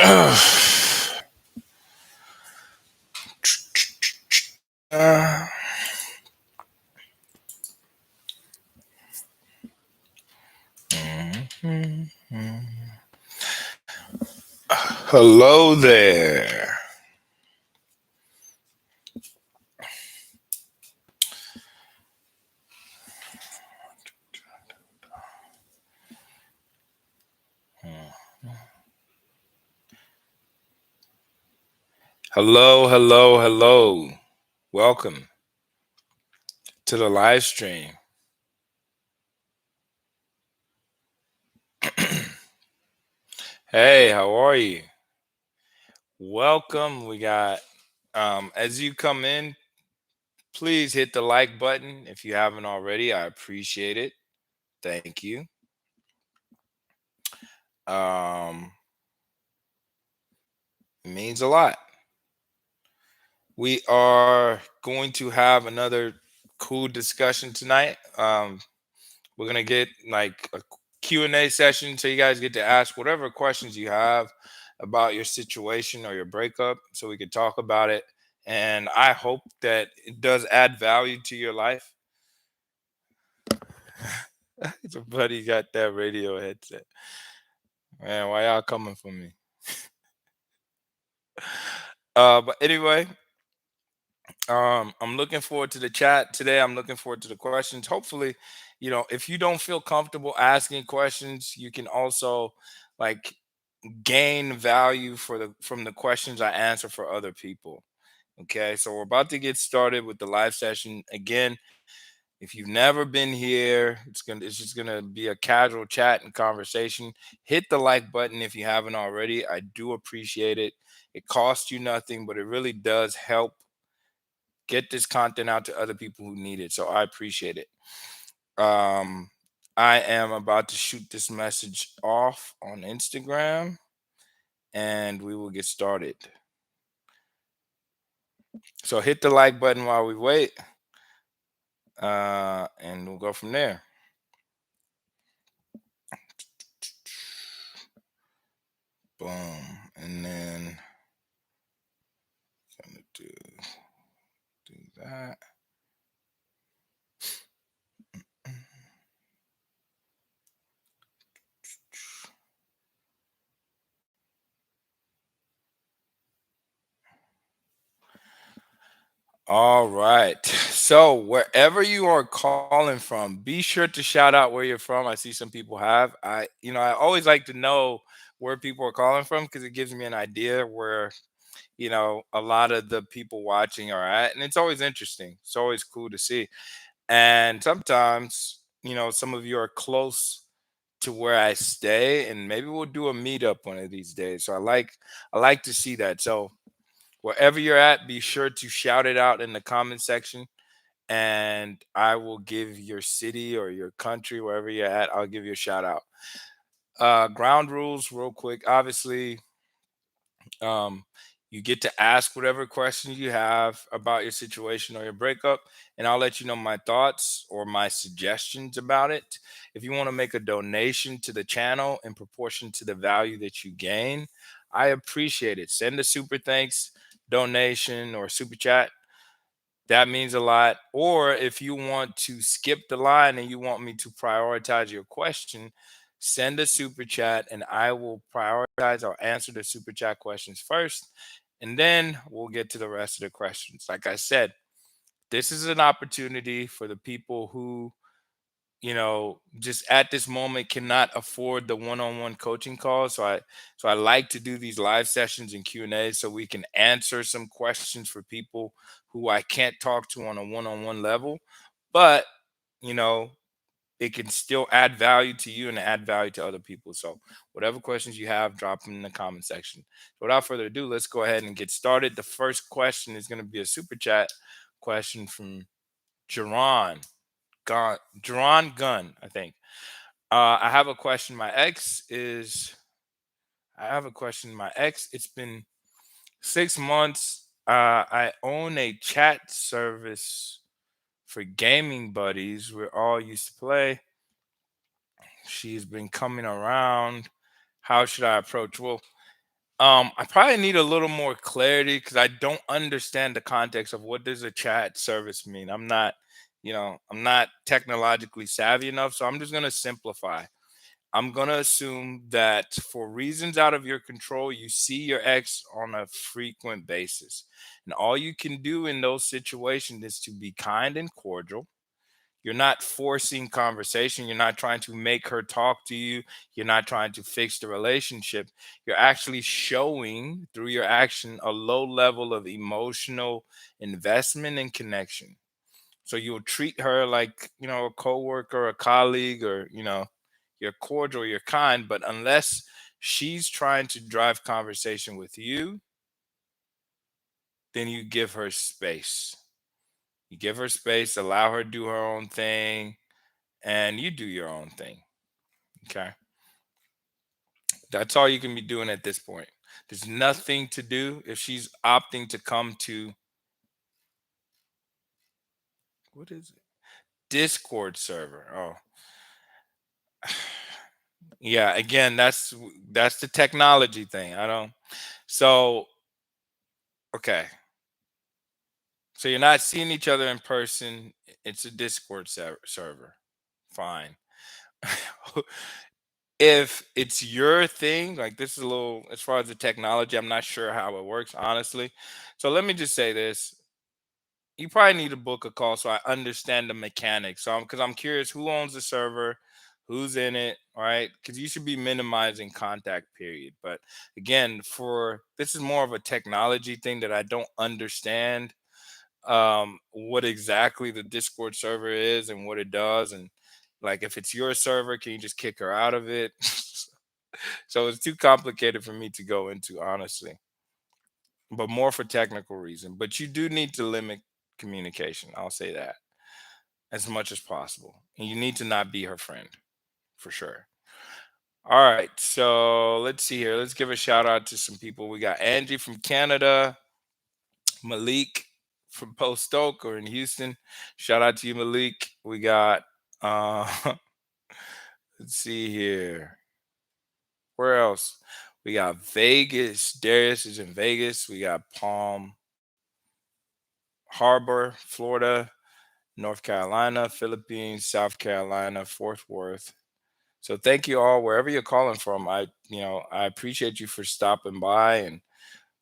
Uh, Hello there. Hello, hello, hello. Welcome to the live stream. Hey, how are you? Welcome. We got as you come in, please hit the like button if you haven't already. I appreciate it. Thank you. Um it means a lot. We are going to have another cool discussion tonight. We're gonna get like a Q&A session, so you guys get to ask whatever questions you have about your situation or your breakup, so we can talk about it. And I hope that it does add value to your life. Somebody got that radio headset. Man, why y'all coming for me? But anyway, I'm looking forward to the chat today. I'm looking forward to the questions. Hopefully, if you don't feel comfortable asking questions, you can also like gain value from the questions I answer for other people. Okay, so we're about to get started with the live session. Again, if you've never been here, it's just gonna be a casual chat and conversation. Hit the like button if you haven't already. I do appreciate it. It costs you nothing, but it really does help get this content out to other people who need it. So I appreciate it. Um, I am about to shoot this message off on Instagram and we will get started. So hit the like button while we wait, and we'll go from there. Boom, and then gonna do that. All right. So wherever you are calling from, be sure to shout out where you're from. I see some people have. I always like to know where people are calling from because it gives me an idea where, a lot of the people watching are at. And it's always interesting. It's always cool to see. And sometimes, some of you are close to where I stay, and maybe we'll do a meetup one of these days. So I like to see that. So wherever you're at, be sure to shout it out in the comment section, and I will give your city or your country, wherever you're at, I'll give you a shout out. Ground rules, real quick. Obviously, um, you get to ask whatever questions you have about your situation or your breakup, and I'll let you know my thoughts or my suggestions about it. If you want to make a donation to the channel in proportion to the value that you gain, I appreciate it. Send a super thanks donation or super chat. That means a lot. Or if you want to skip the line and you want me to prioritize your question, send a super chat and I will prioritize or answer the super chat questions first. And then we'll get to the rest of the questions. Like I said, this is an opportunity for the people who just at this moment cannot afford the one-on-one coaching calls. So I like to do these live sessions and Q&A so we can answer some questions for people who I can't talk to on a one-on-one level, but you know it can still add value to you and add value to other people. So whatever questions you have, drop them in the comment section. So without further ado, let's go ahead and get started. The first question is going to be a super chat question from Jerron Gun, I think. I have a question. I have a question. My ex, it's been 6 months. I own a chat service for gaming buddies. We're all used to play. She's been coming around. How should I approach? Well, I probably need a little more clarity because I don't understand the context of what does a chat service mean. I'm not technologically savvy enough, so I'm just gonna simplify. I'm gonna assume that for reasons out of your control, you see your ex on a frequent basis. And all you can do in those situations is to be kind and cordial. You're not forcing conversation. You're not trying to make her talk to you. You're not trying to fix the relationship. You're actually showing through your action a low level of emotional investment and connection. So you'll treat her like, a coworker, a colleague, or, you're cordial, you're kind. But unless she's trying to drive conversation with you, then you give her space. You give her space, allow her to do her own thing, and you do your own thing. Okay. That's all you can be doing at this point. There's nothing to do if she's opting to come to, what is it? Discord server. Oh, yeah. Again, that's the technology thing. I don't. So okay. So you're not seeing each other in person. It's a Discord server. Fine. If it's your thing, like this is a little as far as the technology, I'm not sure how it works, honestly. So let me just say this. You probably need to book a call so I understand the mechanics. So because I'm curious who owns the server, who's in it, all right? Because you should be minimizing contact period. But again, for this is more of a technology thing that I don't understand what exactly the Discord server is and what it does. And like if it's your server, can you just kick her out of it? So it's too complicated for me to go into, honestly, but more for technical reason. But you do need to limit communication. I'll say that as much as possible. And you need to not be her friend for sure. All right. So let's see here. Let's give a shout out to some people. We got Angie from Canada, Malik from Post Oak or in Houston. Shout out to you, Malik. We got, let's see here. Where else? We got Vegas. Darius is in Vegas. We got Palm Harbor, Florida, North Carolina, Philippines, South Carolina, Fort Worth. So thank you all wherever you're calling from. I appreciate you for stopping by and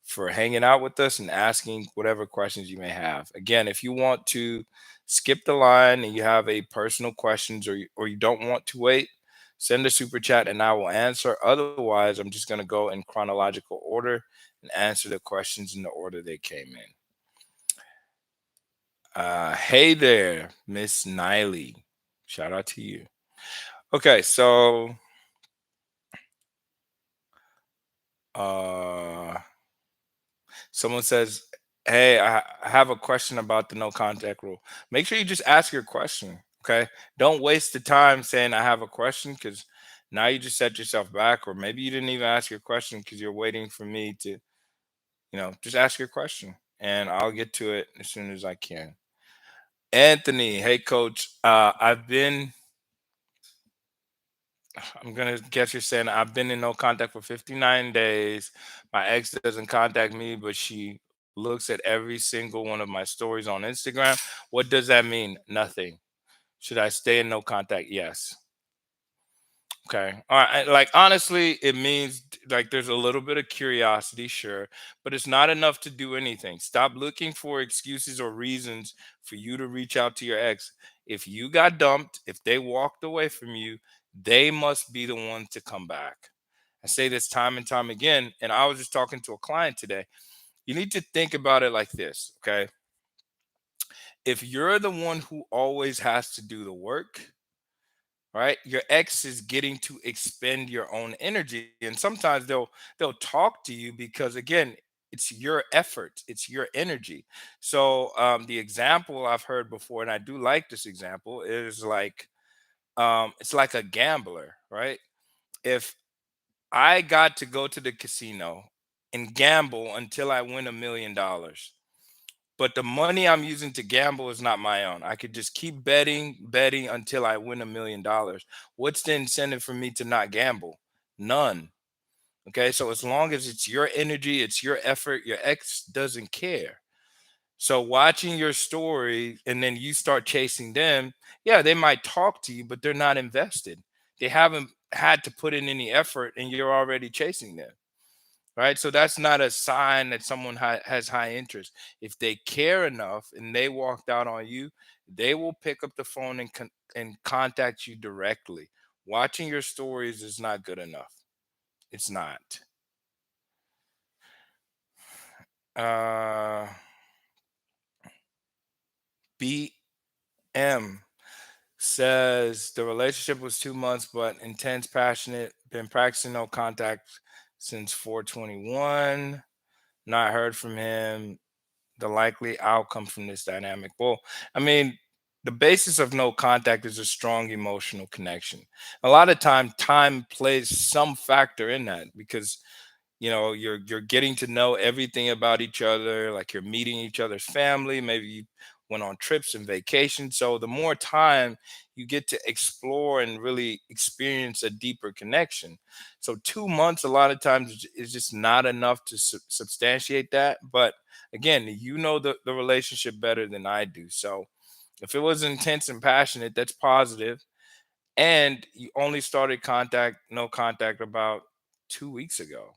for hanging out with us and asking whatever questions you may have. Again, if you want to skip the line and you have a personal questions or you don't want to wait, send a super chat and I will answer. Otherwise, I'm just going to go in chronological order and answer the questions in the order they came in. Hey there, Miss Niley. Shout out to you. Okay, so uh someone says, "Hey, I have a question about the no contact rule." Make sure you just ask your question, okay? Don't waste the time saying I have a question because now you just set yourself back, or maybe you didn't even ask your question because you're waiting for me to, just ask your question and I'll get to it as soon as I can. Anthony, hey coach. I'm gonna guess you're saying I've been in no contact for 59 days. My ex doesn't contact me, but she looks at every single one of my stories on Instagram. What does that mean? Nothing. Should I stay in no contact? Yes. Okay. All right. Like honestly, it means like there's a little bit of curiosity, sure, but it's not enough to do anything. Stop looking for excuses or reasons for you to reach out to your ex. If you got dumped, if they walked away from you, they must be the one to come back. I say this time and time again, and I was just talking to a client today. You need to think about it like this, okay? If you're the one who always has to do the work, right, your ex is getting to expend your own energy, and sometimes they'll talk to you because again it's your effort, it's your energy. So the example I've heard before, and I do like this example, is like it's like a gambler, right? If I got to go to the casino and gamble until I win $1 million, but the money I'm using to gamble is not my own. I could just keep betting until I win $1 million. What's the incentive for me to not gamble? None. Okay, so as long as it's your energy, it's your effort, your ex doesn't care. So watching your story and then you start chasing them, yeah, they might talk to you, but they're not invested. They haven't had to put in any effort and you're already chasing them. Right. So that's not a sign that someone has high interest. If they care enough and they walked out on you, they will pick up the phone and and contact you directly. Watching your stories is not good enough. It's not. Uh, BM says the relationship was 2 months, but intense, passionate. Been practicing no contact since 421. Not heard from him. The likely outcome from this dynamic. Well, I mean, the basis of no contact is a strong emotional connection. A lot of time plays some factor in that because you're getting to know everything about each other, like you're meeting each other's family, maybe you went on trips and vacations. So the more time you get to explore and really experience a deeper connection. So 2 months a lot of times is just not enough to substantiate that. But again, you know the relationship better than I do. So if it was intense and passionate, that's positive. And you only started contact no contact about 2 weeks ago.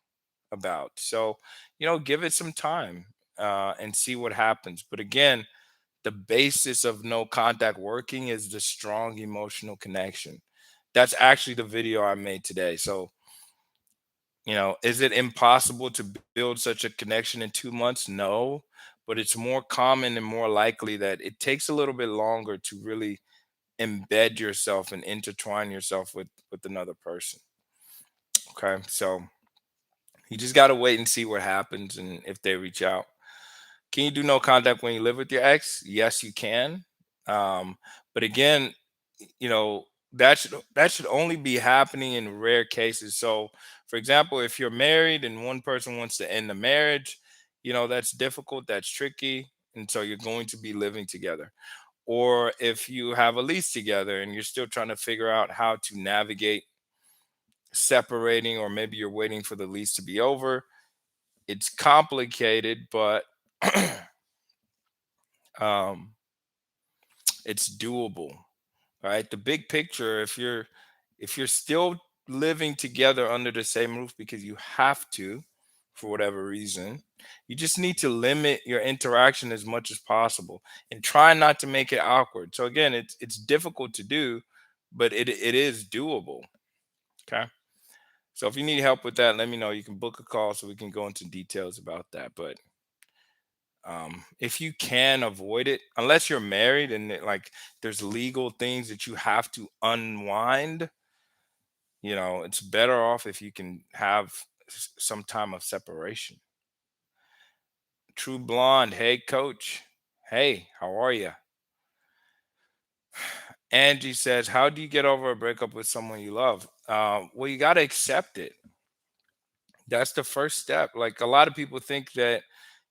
About so give it some time and see what happens. But again, the basis of no contact working is the strong emotional connection. That's actually the video I made today. So is it impossible to build such a connection in 2 months? No, but it's more common and more likely that it takes a little bit longer to really embed yourself and intertwine yourself with another person. Okay, so you just got to wait and see what happens and if they reach out. Can you do no contact when you live with your ex? Yes, you can. But again, that should only be happening in rare cases. So, for example, if you're married and one person wants to end the marriage, that's difficult, that's tricky, and so you're going to be living together. Or if you have a lease together and you're still trying to figure out how to navigate separating, or maybe you're waiting for the lease to be over, it's complicated, but um, it's doable. Right? The big picture, if you're still living together under the same roof because you have to, for whatever reason, you just need to limit your interaction as much as possible and try not to make it awkward. So again, it's difficult to do, but it is doable. Okay. So if you need help with that, let me know. You can book a call so we can go into details about that. But if you can avoid it, unless you're married and like there's legal things that you have to unwind, it's better off if you can have some time of separation. True Blonde, hey coach, hey, how are you? Angie says, how do you get over a breakup with someone you love? Well, you got to accept it. That's the first step. Like a lot of people think that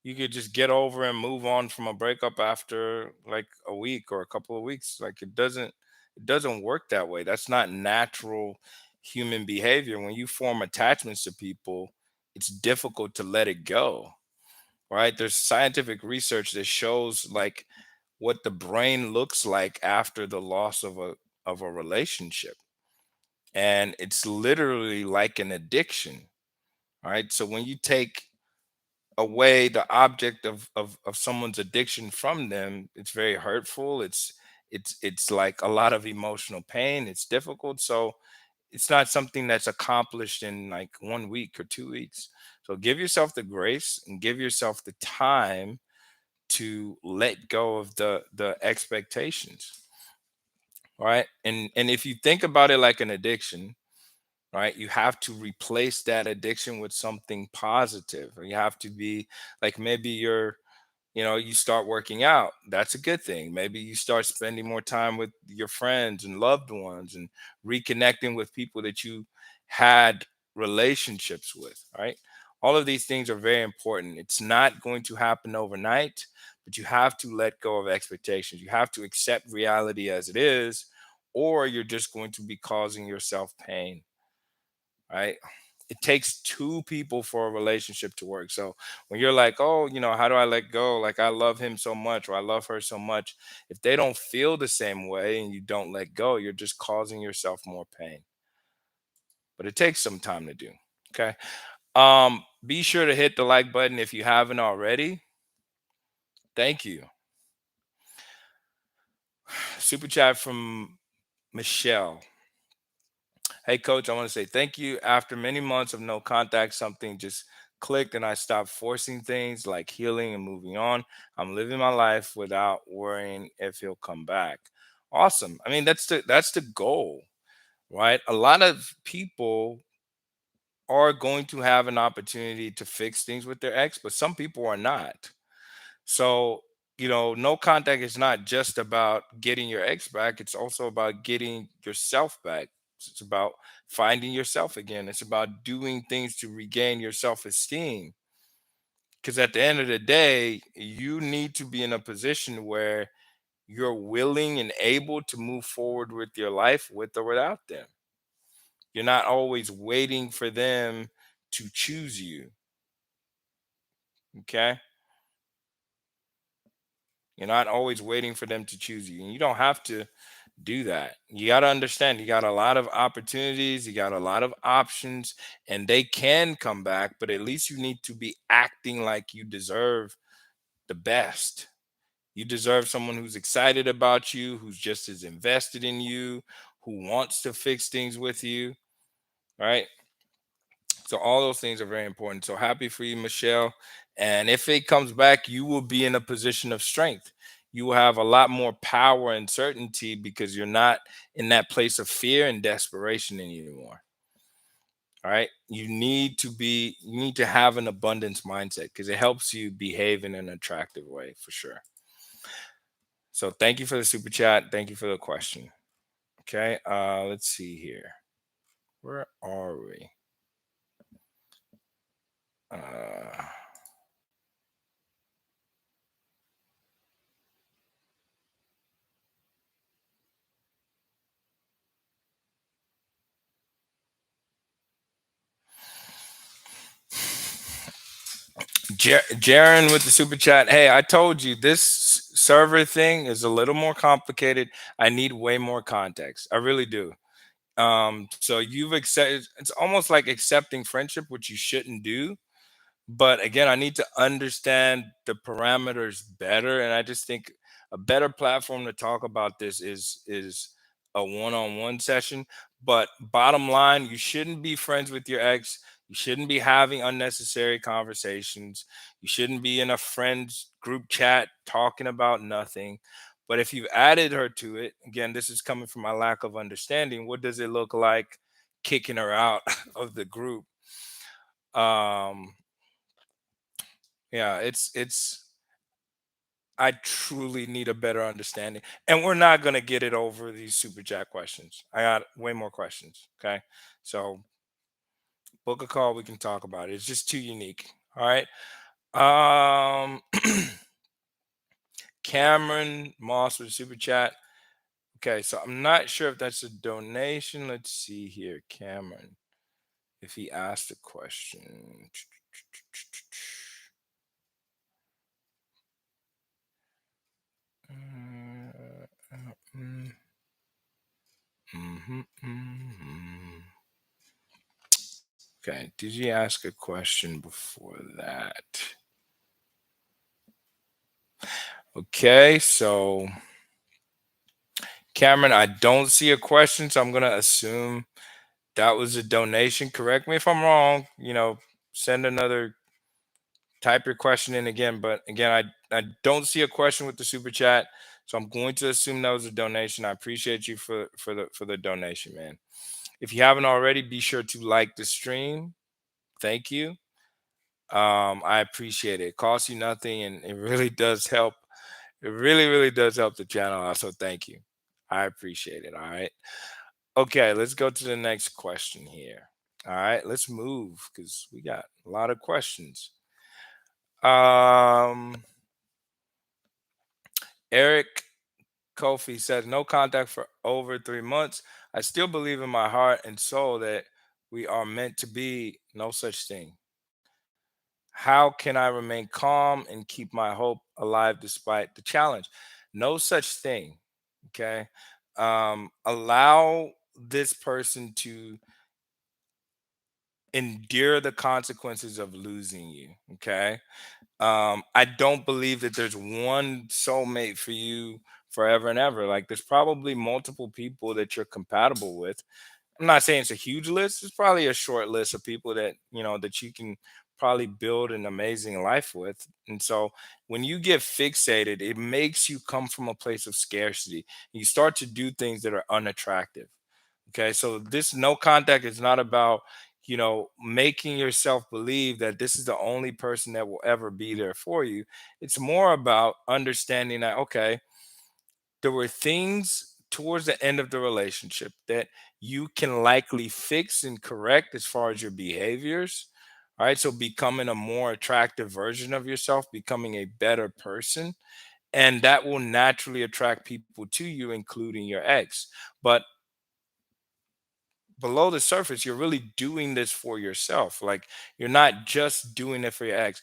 you could just get over and move on from a breakup after like a week or a couple of weeks. Like it doesn't work that way. That's not natural human behavior. When you form attachments to people, it's difficult to let it go. Right? There's scientific research that shows like what the brain looks like after the loss of a relationship. And it's literally like an addiction. Right? So when you take away the object of someone's addiction from them, it's very hurtful. It's like a lot of emotional pain. It's difficult. So it's not something that's accomplished in like 1 week or 2 weeks. So give yourself the grace and give yourself the time to let go of the expectations. Right. And if you think about it like an addiction, right, you have to replace that addiction with something positive. Or you have to be like, maybe you start working out. That's a good thing. Maybe you start spending more time with your friends and loved ones and reconnecting with people that you had relationships with, right? All of these things are very important. It's not going to happen overnight, but you have to let go of expectations. You have to accept reality as it is, or you're just going to be causing yourself pain, right? It takes two people for a relationship to work. So when you're like, oh, how do I let go? Like, I love him so much or I love her so much. If they don't feel the same way and you don't let go, you're just causing yourself more pain. But it takes some time to do. Okay. Be sure to hit the like button if you haven't already. Thank you. Super chat from Michelle. Hey, coach, I want to say thank you. After many months of no contact, something just clicked and I stopped forcing things like healing and moving on. I'm living my life without worrying if he'll come back. Awesome. I mean, that's the goal, right? A lot of people are going to have an opportunity to fix things with their ex, but some people are not. So, no contact is not just about getting your ex back, it's also about getting yourself back. It's about finding yourself again. It's about doing things to regain your self esteem. Because at the end of the day, you need to be in a position where you're willing and able to move forward with your life with or without them. You're not always waiting for them to choose you. Okay. You're not always waiting for them to choose you. And you don't have to do that. You got to understand you got a lot of opportunities, you got a lot of options, and they can come back, but at least you need to be acting like you deserve the best. You deserve someone who's excited about you, who's just as invested in you, who wants to fix things with you, right? So all those things are very important. So happy for you, Michelle. And if it comes back, you will be in a position of strength. You will have a lot more power and certainty because you're not in that place of fear and desperation anymore. All right. You need to have an abundance mindset because it helps you behave in an attractive way for sure. So thank you for the super chat. Thank you for the question. Okay. Let's see here. Where are we? Uh Jaren with the super chat. Hey, I told you this server thing is a little more complicated. I need way more context. I really do. So you've accepted. It's almost like accepting friendship, which you shouldn't do. But again, I need to understand the parameters better, and I just think a better platform to talk about this is a one-on-one session. But bottom line, you shouldn't be friends with your ex. You shouldn't be having unnecessary conversations. You shouldn't be in a friends group chat talking about nothing. But if you've added her to it, again, this is coming from my lack of understanding. What does it look like kicking her out of the group? Um, yeah, it's I truly need a better understanding. And we're not gonna get it over these super chat questions. I got way more questions. Okay. So book a call, we can talk about it. It's just too unique. All right. Um Cameron Moss with super chat. Okay, so I'm not sure if that's a donation. Let's see here, Cameron. If he asked a question. Mhm, mhm. Okay, did you ask a question before that? Okay, so Cameron, I don't see a question, so I'm gonna assume that was a donation. Correct me if I'm wrong. Send another, type your question in again. But again, I don't see a question with the super chat, so I'm going to assume that was a donation. I appreciate you for the donation, man. If you haven't already, be sure to like the stream. Thank you. I appreciate it. It costs you nothing, and it really does help. It really, really does help the channel out. So thank you. I appreciate it. All right. Okay, let's go to the next question here. All right, let's move because we got a lot of questions. Um, Eric Kofi says no contact for over 3 months. I still believe in my heart and soul that We are meant to be. No such thing. How can I remain calm and keep my hope alive despite the challenge? No such thing. Okay. Allow this person to endure the consequences of losing you. Okay. I don't believe that there's one soulmate for you forever and ever. Like, there's probably multiple people that you're compatible with. I'm not saying it's a huge list. It's probably a short list of people that that you can probably build an amazing life with. And so when you get fixated, it makes you come from a place of scarcity. You start to do things that are unattractive. Okay, so this no contact is not about making yourself believe that this is the only person that will ever be there for you. It's more about understanding that, okay, there were things towards the end of the relationship that you can likely fix and correct as far as your behaviors. All right. So becoming a more attractive version of yourself, becoming a better person, and that will naturally attract people to you, including your ex. But below the surface, you're really doing this for yourself. Like, you're not just doing it for your ex.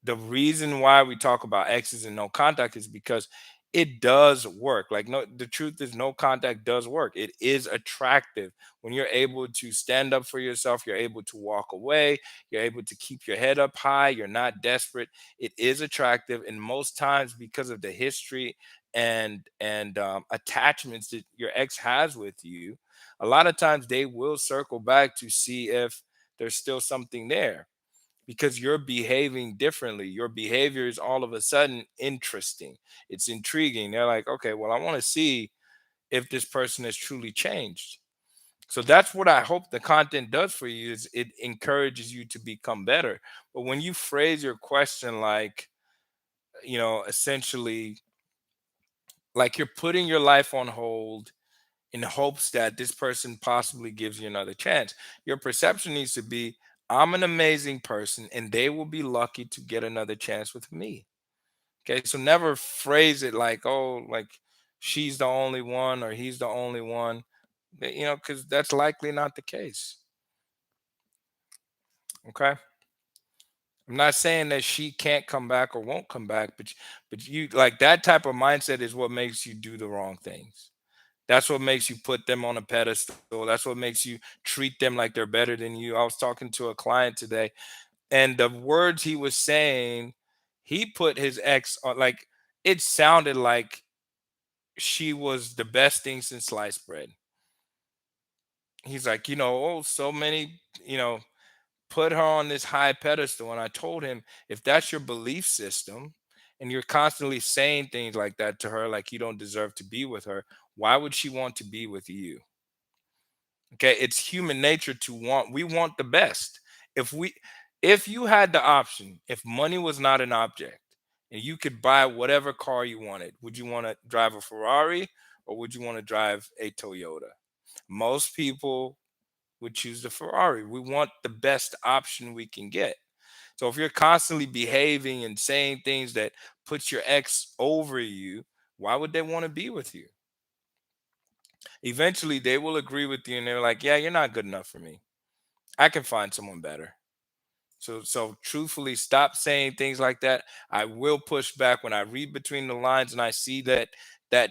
The reason why we talk about exes and no contact is because it does work. Like, no, the truth is, no contact does work. It is attractive when you're able to stand up for yourself. You're able to walk away. You're able to keep your head up high. You're not desperate. It is attractive, and most times, because of the history and attachments that your ex has with you, a lot of times they will circle back to see if there's still something there, because you're behaving differently. Your behavior is all of a sudden interesting. It's intriguing. They're like, okay, well, I want to see if this person has truly changed. So that's what I hope the content does for you, is it encourages you to become better. But when you phrase your question like, essentially, like you're putting your life on hold in hopes that this person possibly gives you another chance. Your perception needs to be, I'm an amazing person and they will be lucky to get another chance with me. Okay. So never phrase it like, oh, like she's the only one or he's the only one, because that's likely not the case. Okay. I'm not saying that she can't come back or won't come back, but you, like, that type of mindset is what makes you do the wrong things. That's what makes you put them on a pedestal. That's what makes you treat them like they're better than you. I was talking to a client today, and the words he was saying, he put his ex on, like, it sounded like she was the best thing since sliced bread. He's like, oh, so many, put her on this high pedestal. And I told him, if that's your belief system and you're constantly saying things like that to her, like you don't deserve to be with her, why would she want to be with you? Okay, it's human nature to want, we want the best. If we if you had the option, if money was not an object and you could buy whatever car you wanted, would you want to drive a Ferrari or would you want to drive a Toyota? Most people would choose the Ferrari. We want the best option we can get. So if you're constantly behaving and saying things that puts your ex over you, why would they want to be with you? Eventually they will agree with you and they're like, yeah, you're not good enough for me. I can find someone better. So truthfully, stop saying things like that. I will push back when I read between the lines and I see that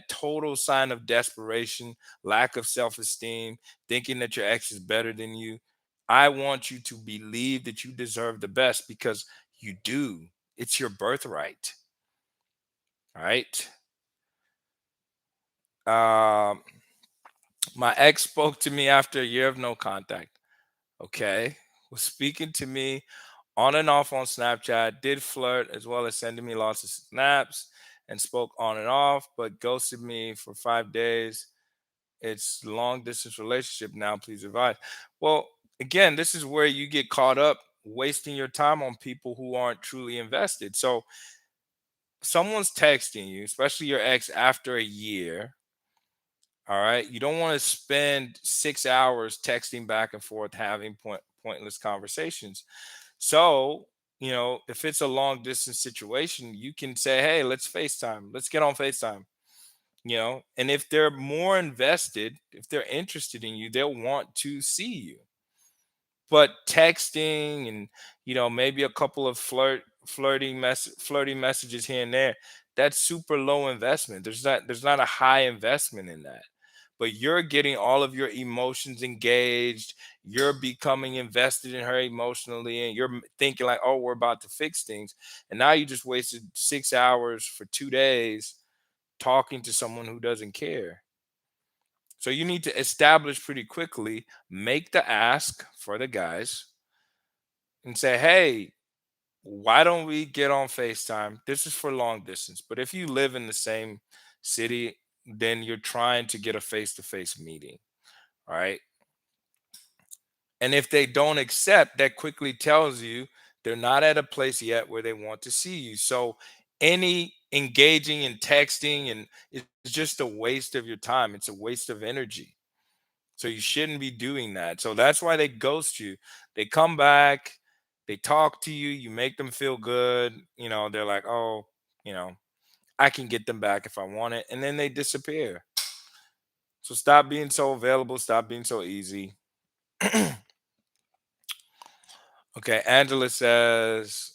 total sign of desperation, lack of self-esteem, thinking that your ex is better than you. I want you to believe that you deserve the best, because you do. It's your birthright. All right. Um, my ex spoke to me after a year of no contact. Okay. Was speaking to me on and off on Snapchat, did flirt as well as sending me lots of snaps, and spoke on and off, but ghosted me for 5 days. It's long distance relationship now. Please advise. Well, again, this is where you get caught up wasting your time on people who aren't truly invested. So someone's texting you, especially your ex, after a year. All right. You don't want to spend 6 hours texting back and forth, having pointless conversations. So, if it's a long distance situation, you can say, hey, let's FaceTime. Let's get on FaceTime. And if they're more invested, if they're interested in you, they'll want to see you. But texting and maybe a couple of flirty messages here and there, that's super low investment. There's not a high investment in that. But you're getting all of your emotions engaged. You're becoming invested in her emotionally, and you're thinking like, oh, we're about to fix things. And now you just wasted 6 hours for 2 days talking to someone who doesn't care. So you need to establish pretty quickly, make the ask for the guys and say, hey, why don't we get on FaceTime? This is for long distance. But if you live in the same city, then you're trying to get a face to face meeting. All right. And if they don't accept, that quickly tells you they're not at a place yet where they want to see you. So any engaging in texting and it's just a waste of your time. It's a waste of energy. So you shouldn't be doing that. So that's why they ghost you. They come back, they talk to you, you make them feel good. They're like, oh, you know, I can get them back if I want it. And then they disappear. So stop being so available, stop being so easy. Okay, Angela says,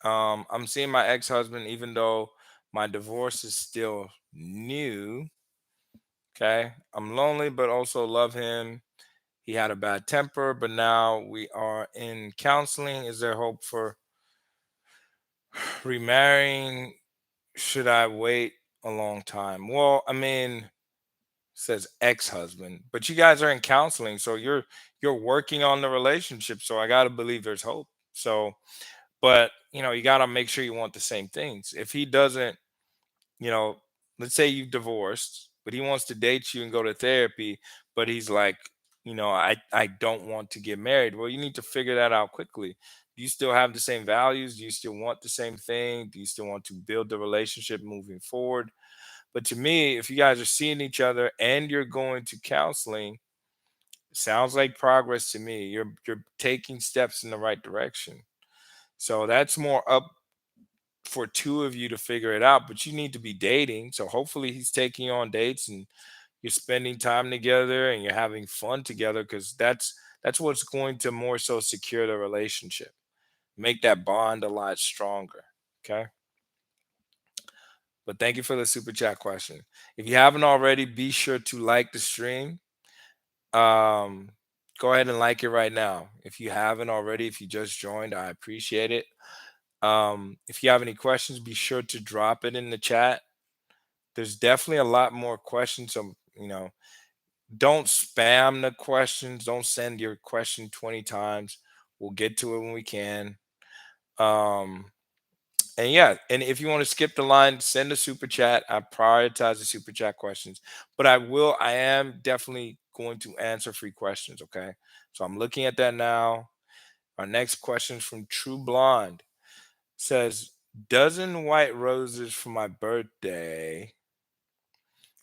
I'm seeing my ex-husband even though my divorce is still new. Okay. I'm lonely, but also love him. He had a bad temper, but now we are in counseling. Is there hope for remarrying? Should I wait a long time? Well, I mean, says ex-husband, but you guys are in counseling, so you're working on the relationship. So I gotta believe there's hope. So, but you gotta make sure you want the same things. If he doesn't, you know, let's say you've divorced, but he wants to date you and go to therapy, but he's like, I don't want to get married. Well, you need to figure that out quickly. Do you still have the same values? Do you still want the same thing? Do you still want to build the relationship moving forward? But to me, if you guys are seeing each other and you're going to counseling, sounds like progress to me. You're taking steps in the right direction. So that's more up for two of you to figure it out, but you need to be dating. So hopefully he's taking you on dates and you're spending time together and you're having fun together because that's what's going to more so secure the relationship, make that bond a lot stronger. Okay. But thank you for the super chat question. If you haven't already, be sure to like the stream. Um, Go ahead and like it right now. If you haven't already, if you just joined, I appreciate it. If you have any questions, be sure to drop it in the chat. There's definitely a lot more questions. So, don't spam the questions. Don't send your question 20 times. We'll get to it when we can. Um, and yeah, and if you want to skip the line, send a super chat. I prioritize the super chat questions, but I am definitely going to answer free questions. Okay. So I'm looking at that now. Our next question is from True Blonde says, dozen white roses for my birthday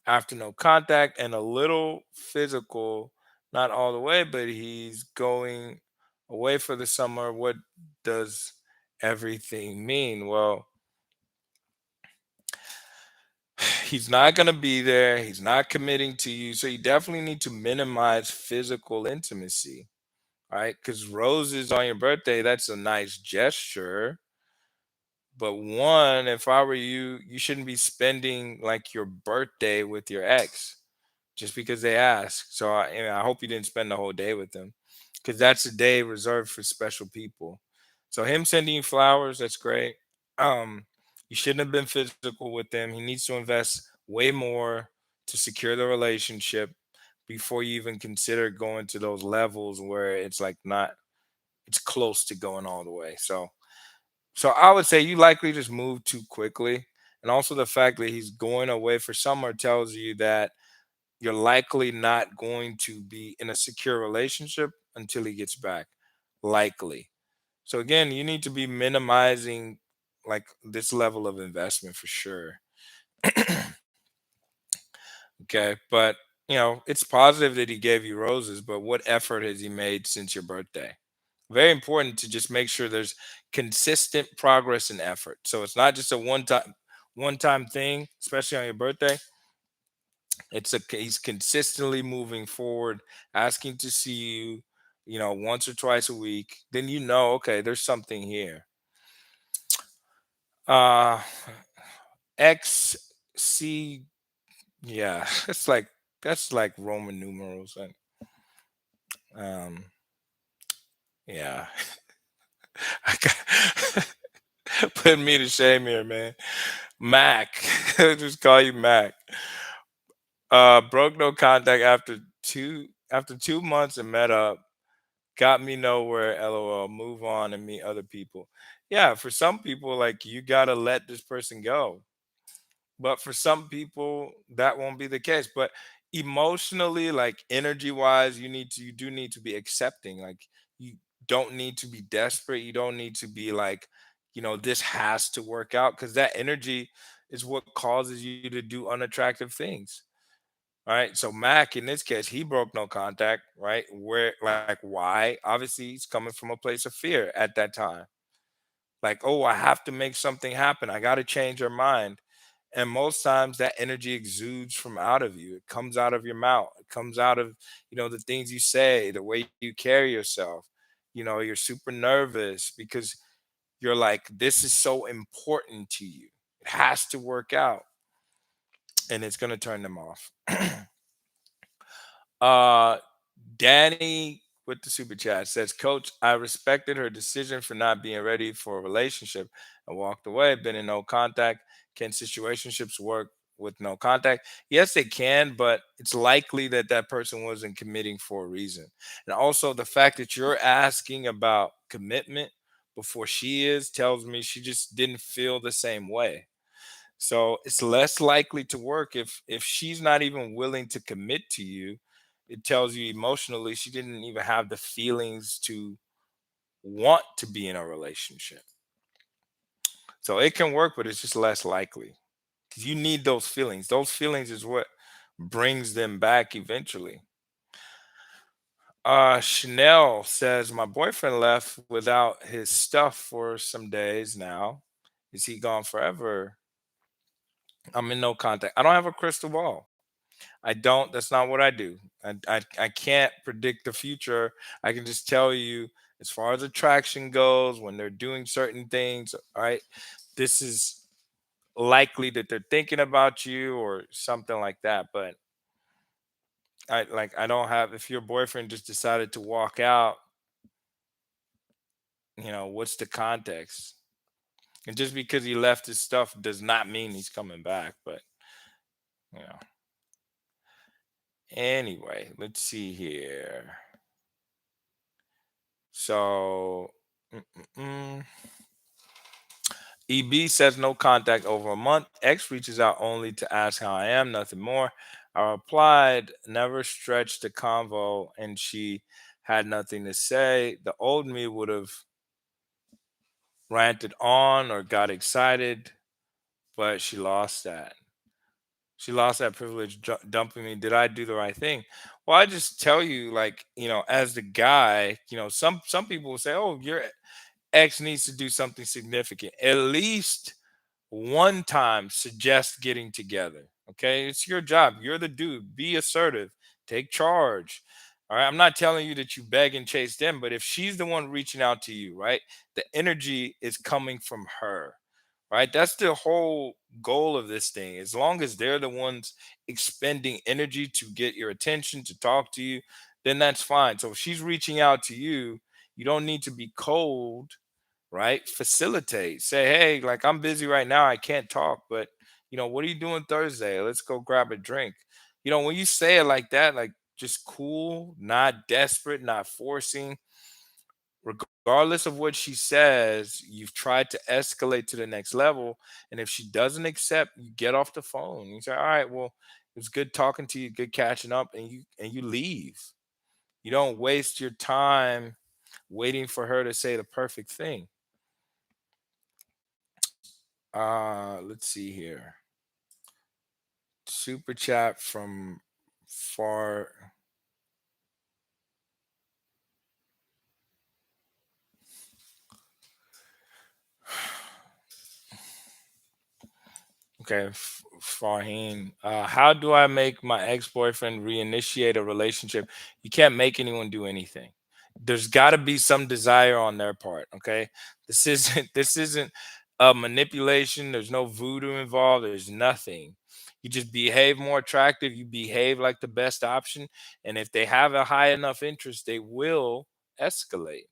after no contact and a little physical, not all the way, but he's going away for the summer. What does everything mean? Well, he's not going to be there. He's not committing to you. So you definitely need to minimize physical intimacy, right? Because roses on your birthday, that's a nice gesture. But one, if I were you, you shouldn't be spending like your birthday with your ex just because they ask. So I hope you didn't spend the whole day with them because that's a day reserved for special people. So him sending you flowers, that's great. Um, you shouldn't have been physical with them. He needs to invest way more to secure the relationship before you even consider going to those levels where it's like not, it's close to going all the way. So I would say you likely just moved too quickly. And also the fact that he's going away for summer tells you that you're likely not going to be in a secure relationship until he gets back. Likely. So again, you need to be minimizing like this level of investment for sure. Okay. But it's positive that he gave you roses, but what effort has he made since your birthday? Very important to just make sure there's consistent progress and effort. So it's not just a one time thing, especially on your birthday. He's consistently moving forward, asking to see you, once or twice a week, then okay, there's something here. Uh XC, yeah, that's like Roman numerals and um yeah. I got putting me to shame here, man. Mac. Just call you Mac. Broke no contact after 2 months and met up. Got me nowhere, LOL. Move on and meet other people. Yeah, for some people, like you gotta let this person go. But for some people, that won't be the case. But emotionally, like energy wise, you do need to be accepting. Like you don't need to be desperate. You don't need to be like, this has to work out because that energy is what causes you to do unattractive things. Right. So Mac, in this case, he broke no contact, right? Where like why? Obviously, he's coming from a place of fear at that time. Like, oh, I have to make something happen. I got to change her mind. And most times that energy exudes from out of you. It comes out of your mouth. It comes out of, the things you say, the way you carry yourself. You're super nervous because you're like, this is so important to you. It has to work out. And it's gonna turn them off. Uh, Danny with the super chat says, Coach, I respected her decision for not being ready for a relationship and walked away. Been in no contact. Can situationships work with no contact? Yes, they can, but it's likely that that person wasn't committing for a reason. And also, the fact that you're asking about commitment before she is tells me she just didn't feel the same way. So it's less likely to work if she's not even willing to commit to you. It tells you emotionally she didn't even have the feelings to want to be in a relationship. So it can work, but it's just less likely because you need those feelings. Those feelings is what brings them back eventually. Chanel says my boyfriend left without his stuff for some days now. Is he gone forever? I'm in no contact. I don't have a crystal ball. I don't. That's not what I do. I can't predict the future. I can just tell you, as far as attraction goes, when they're doing certain things, all right, this is likely that they're thinking about you or something like that. But I don't have. If your boyfriend just decided to walk out, what's the context? And just because he left his stuff does not mean he's coming back. But you know, anyway, let's see here. So. Mm-mm-mm. EB says no contact over a month. X reaches out only to ask how I am, nothing more. I replied, never stretched the convo, and she had nothing to say. The old me would have ranted on or got excited, but she lost that. She lost that privilege dumping me. Did I do the right thing? Well, I just tell you, like, as the guy, some people will say, oh, your ex needs to do something significant. At least one time suggest getting together. Okay. It's your job. You're the dude. Be assertive. Take charge. All right. I'm not telling you that you beg and chase them, but if she's the one reaching out to you, right, the energy is coming from her. Right. That's the whole goal of this thing. As long as they're the ones expending energy to get your attention, to talk to you, then that's fine. So if she's reaching out to you, you don't need to be cold, right? Facilitate. Say, hey, like I'm busy right now. I can't talk, but what are you doing Thursday? Let's go grab a drink. When you say it like that, like just cool, not desperate, not forcing, regardless of what she says, you've tried to escalate to the next level. And if she doesn't accept, you get off the phone. You say, all right, well, it was good talking to you, good catching up, and you leave. You don't waste your time waiting for her to say the perfect thing. Let's see here. Super chat from far. Okay, Farheen. How do I make my ex boyfriend reinitiate a relationship? You can't make anyone do anything. There's got to be some desire on their part. Okay, this isn't a manipulation. There's no voodoo involved. There's nothing. You just behave more attractive. You behave like the best option, and if they have a high enough interest, they will escalate.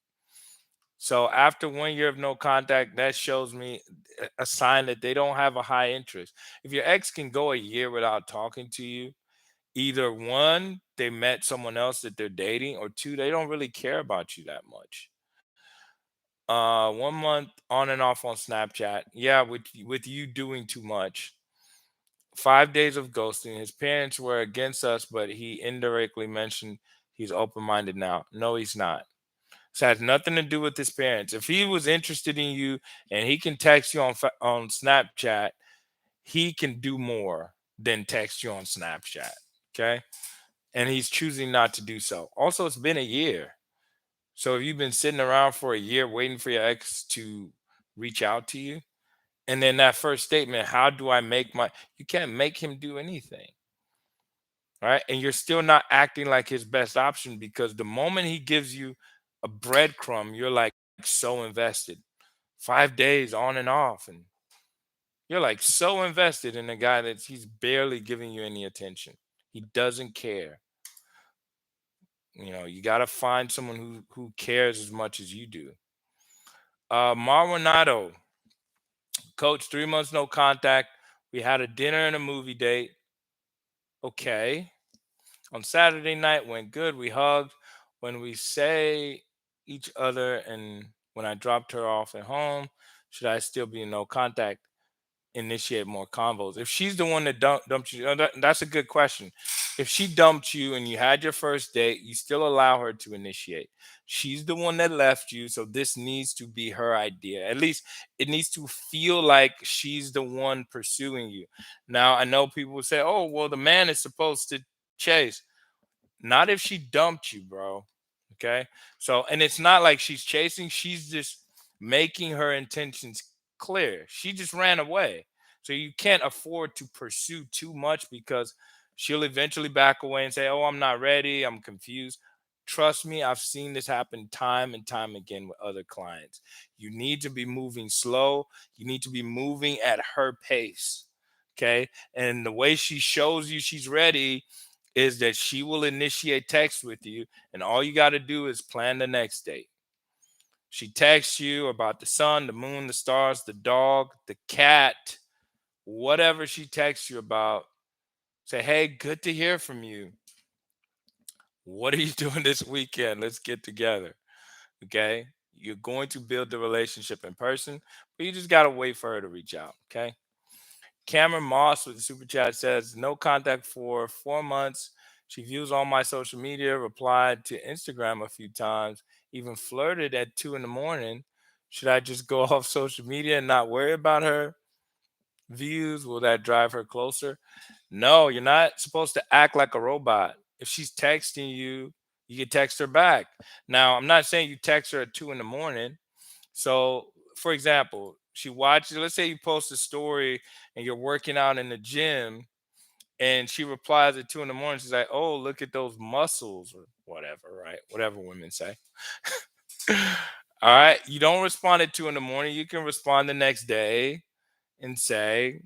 So after 1 year of no contact, that shows me a sign that they don't have a high interest. If your ex can go a year without talking to you, either one, they met someone else that they're dating, or two, they don't really care about you that much. 1 month on and off on Snapchat. Yeah, with you doing too much. 5 days of ghosting. His parents were against us, but he indirectly mentioned he's open minded now. No, he's not. This has nothing to do with his parents. If he was interested in you and he can text you on Snapchat, he can do more than text you on Snapchat. Okay, and he's choosing not to do so. Also, it's been a year. So if you've been sitting around for a year waiting for your ex to reach out to you, and then that first statement, how do I make my, you can't make him do anything, right? And you're still not acting like his best option, because the moment he gives you a breadcrumb, you're like so invested. 5 days on and off, and you're like so invested in a guy that he's barely giving you any attention. He doesn't care. You got to find someone who cares as much as you do. Marwanado, coach, 3 months no contact. We had a dinner and a movie date. Okay. On Saturday night went good. We hugged. When we say each other, and when I dropped her off at home, should I still be in no contact? Initiate more convos. If she's the one that dumped you, that's a good question. If she dumped you and you had your first date, you still allow her to initiate. She's the one that left you, so this needs to be her idea. At least it needs to feel like she's the one pursuing you. Now, I know people will say, "Oh, well, the man is supposed to chase." Not if she dumped you, bro. Okay. So, and it's not like she's chasing, she's just making her intentions clear. She just ran away. So you can't afford to pursue too much, because she'll eventually back away and say, "Oh, I'm not ready. I'm confused." Trust me, I've seen this happen time and time again with other clients. You need to be moving slow. You need to be moving at her pace. Okay. And the way she shows you she's ready is that she will initiate text with you, and all you got to do is plan the next date. She texts you about the sun, the moon, the stars, the dog, the cat, whatever she texts you about. Say, "Hey, good to hear from you. What are you doing this weekend? Let's get together." Okay. You're going to build the relationship in person, but you just got to wait for her to reach out. Okay. Cameron Moss with the super chat says, "No contact for 4 months. She views all my social media, replied to Instagram a few times, even flirted at 2 in the morning. Should I just go off social media and not worry about her views? Will that drive her closer?" No, you're not supposed to act like a robot. If she's texting you, you can text her back. Now, I'm not saying you text her at 2 in the morning. So, for example, she watches, let's say you post a story and you're working out in the gym, and she replies at 2 in the morning. She's like, "Oh, look at those muscles," or whatever, right? Whatever women say. All right. You don't respond at 2 in the morning. You can respond the next day and say,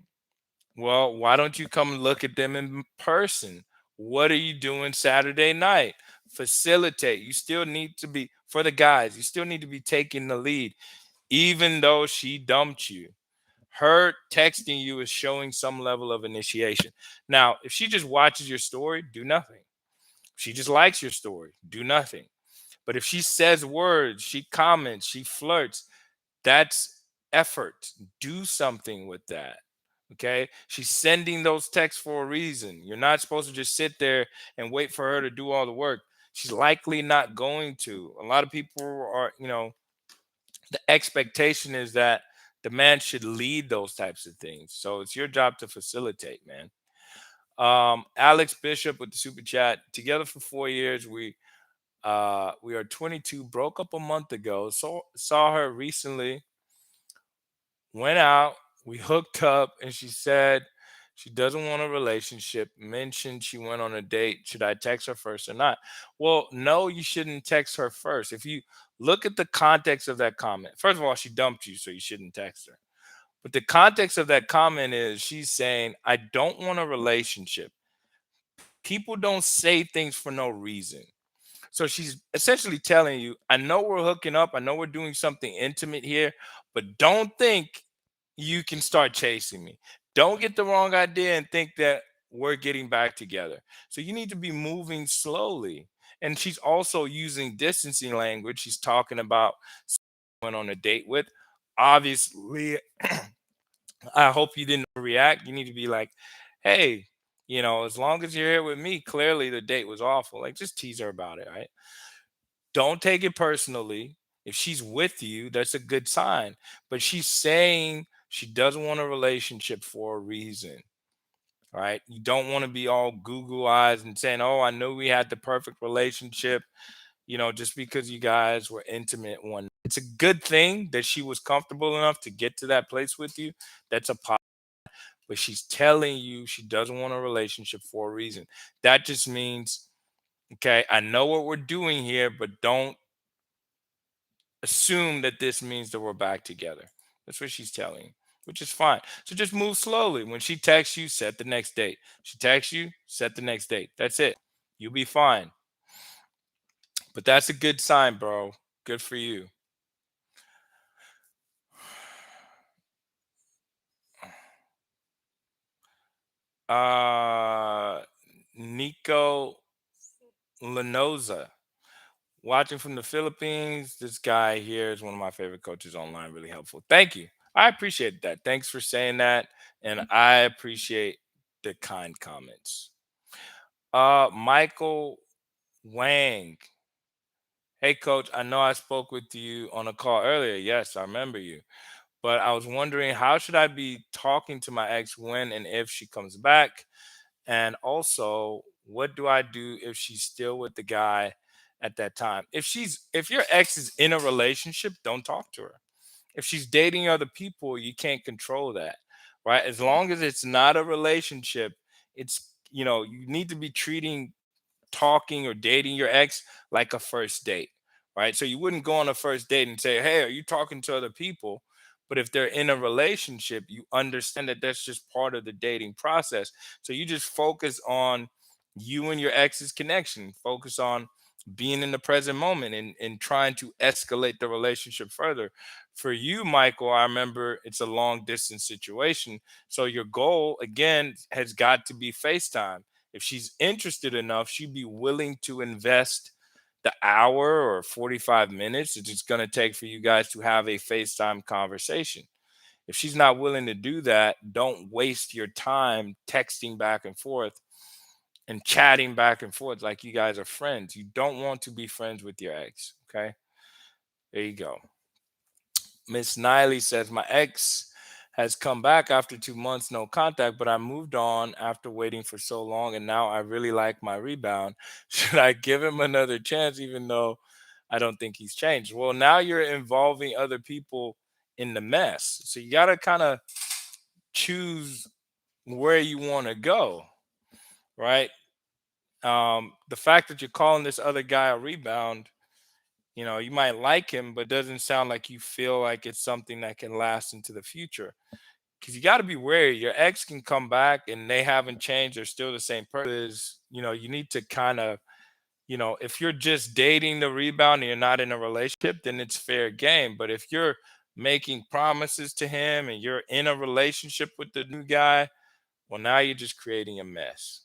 "Well, why don't you come look at them in person? What are you doing Saturday night?" Facilitate. You still need to be, for the guys, you still need to be taking the lead, even though she dumped you. Her texting you is showing some level of initiation. Now, if she just watches your story, do nothing. If she just likes your story, do nothing. But if she says words, she comments, she flirts, that's effort. Do something with that. Okay. She's sending those texts for a reason. You're not supposed to just sit there and wait for her to do all the work. She's likely not going to. A lot of people are, the expectation is that the man should lead those types of things. So it's your job to facilitate, man. Alex Bishop with the super chat. Together for 4 years. We are 22. Broke up a month ago. So saw her recently. Went out. We hooked up, and she said She doesn't want a relationship. Mentioned she went on a date. Should I text her first or not? Well, no, you shouldn't text her first. If you look at the context of that comment, first of all, she dumped you, so you shouldn't text her. But the context of that comment is she's saying, I don't want a relationship. People don't say things for no reason. So she's essentially telling you, I know we're hooking up. I know we're doing something intimate here, but don't think you can start chasing me. Don't get the wrong idea and think that we're getting back together. So you need to be moving slowly. And she's also using distancing language. She's talking about someone on a date with. Obviously, I hope you didn't react. You need to be like, hey, as long as you're here with me, clearly the date was awful. Like, just tease her about it, right? Don't take it personally. If she's with you, that's a good sign. But she's saying she doesn't want a relationship for a reason, right? You don't want to be all Google eyes and saying, oh, I knew we had the perfect relationship, just because you guys were intimate one. It's a good thing that she was comfortable enough to get to that place with you. That's a positive. But she's telling you she doesn't want a relationship for a reason. That just means, okay, I know what we're doing here, but don't assume that this means that we're back together. That's what she's telling you, which is fine. So just move slowly. When she texts you, set the next date. She texts you, set the next date. That's it. You'll be fine. But that's a good sign, bro. Good for you. Uh Nico Lenoza. Watching from the Philippines. This guy here is one of my favorite coaches online. Really helpful. Thank you. I appreciate that. Thanks for saying that. And I appreciate the kind comments. Michael Wang. Hey, coach. I know I spoke with you on a call earlier. Yes, I remember you. But I was wondering, how should I be talking to my ex when and if she comes back? And also, what do I do if she's still with the guy at that time? If your ex is in a relationship, don't talk to her. If she's dating other people, you can't control that, right? As long as it's not a relationship, you need to be treating talking or dating your ex like a first date, right? So you wouldn't go on a first date and say, hey, are you talking to other people? But if they're in a relationship, you understand that that's just part of the dating process. So you just focus on you and your ex's connection, focus on being in the present moment and trying to escalate the relationship further. For you, Michael, I remember it's a long distance situation. So your goal, again, has got to be FaceTime. If she's interested enough, she'd be willing to invest the hour or 45 minutes that it's going to take for you guys to have a FaceTime conversation. If she's not willing to do that, don't waste your time texting back and forth and chatting back and forth like you guys are friends. You don't want to be friends with your ex. Okay. There you go. Miss Niley says, my ex has come back after 2 months, no contact, but I moved on after waiting for so long. And now I really like my rebound. Should I give him another chance, even though I don't think he's changed? Well, now you're involving other people in the mess. So you got to kind of choose where you want to go, right? The fact that you're calling this other guy a rebound, you might like him, but doesn't sound like you feel like it's something that can last into the future. Because you got to be wary. Your ex can come back and they haven't changed. They're still the same person. You need to kind of, if you're just dating the rebound and you're not in a relationship, then it's fair game. But if you're making promises to him and you're in a relationship with the new guy, well, now you're just creating a mess.